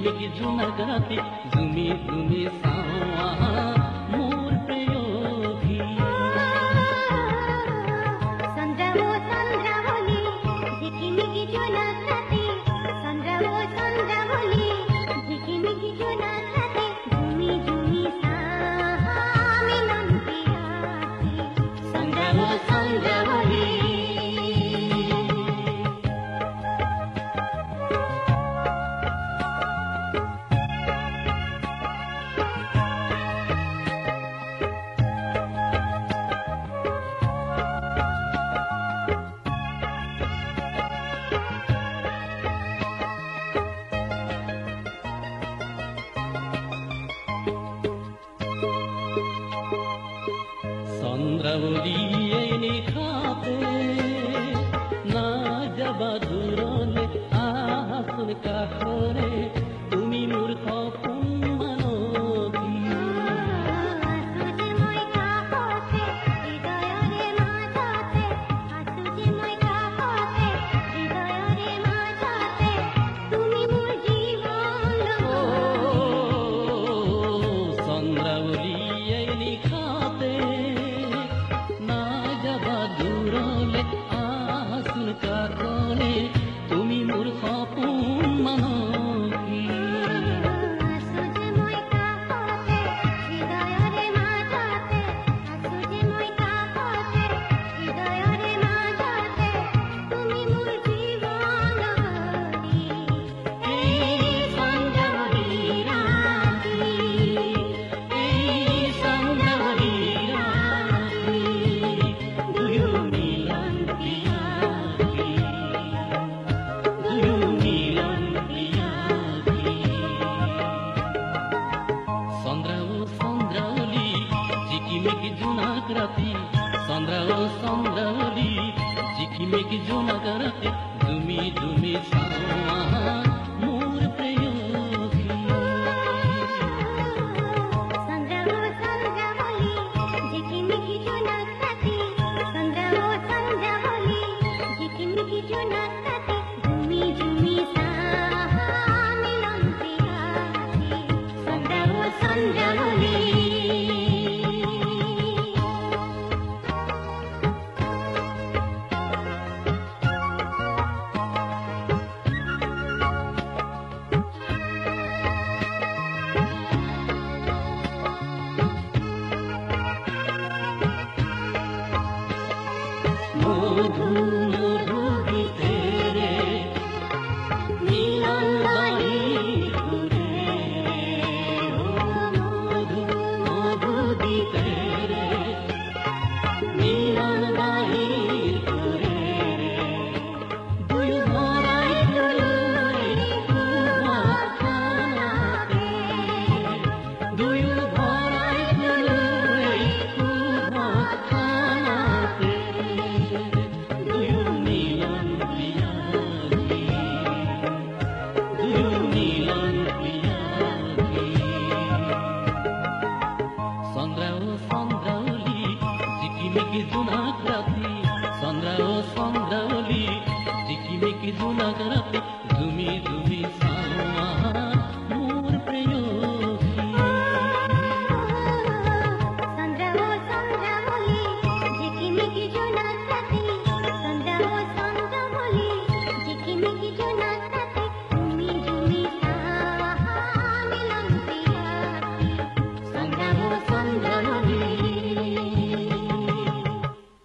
ঝিকিমিকি জোনাক রাতে জুমি জুমি সাওয়া মোর প্রেয়সী। সন্ধ্যা ও সন্ধ্যা বলি ঝিকিমিকি জোনাক রাতে, সন্ধ্যা ও সন্ধ্যা বলি ঝিকিমিকি জোনাক রাতে ঝুমি ঝুমি সাহা মিলন পিয়াসী। সন্ধ্যা ও সন্ধ্যা বলি চন্দ্রাবলী এই নিশাতে না যাবা দূৰলে আহাচোন কাষৰে তুমি মোৰ সপোন মানসী। আছো যে মই কাষতে হৃদয়ৰে মাজতে, আছো যে মই কাষতে হৃদয়ৰে মাজতে তুমি মোৰ জীৱন চন্দ্ৰাবলী এই নিশাতে না যাবা দূৰলে আহাচোন কাষৰে তুমি মোৰ সপোন মানসী। আছো যে মই কাষতে হৃদয়ৰে মাজতে, আছো যে মই কাষতে হৃদয়ৰে মাজতে তুমি মোৰ জীৱন এই চন্দ্ৰাবলী ৰাতি, এই চন্দ্ৰাবলী ৰাতি দুয়ো মিলন পিয়াসী, দুয়ো মিলন পিয়াসী। চন্দ্ৰা ও চন্দ্ৰাৱলী ঝিকিমিকি জোনাক ৰাতি, চন্দ্ৰা ও চন্দ্ৰাৱলী ঝিকিমিকি জোনাক ৰাতি জুমি জুমি চাওয়া মোৰ প্ৰেয়সী। সন্ধ্যা ও সন্ধ্যা বলি ঝিকিমিকি জোনাক রাতে, সন্ধ্যা ও সন্ধ্যা বলি ঝিকিমিকি জোনাক রাতে ঝুমি ঝুমি সাহা মিলন পিয়াসী। সন্ধ্যা ও সন্ধ্যা বলি মধু মধু গীতেৰে মিলন বাহিৰ ঘূৰে, মধু মধু গীতেৰে মিলন বাহিৰ ঘূৰে, দুয়ো ভৰাই তুলুৰে সুভাষাতে, দুয়ো ভৰাই তুলুৰে সুভাষাতে দুয়ো মিলন পিয়াসী, দুয়ো মিলন পিয়াসী। চন্দ্ৰা ও চন্দ্ৰাৱলী ঝিকিমিকি জোনাক ৰাতি, চন্দ্ৰা ও চন্দ্ৰাৱলী ঝিকিমিকি জোনাক ৰাতি জুমি জুমি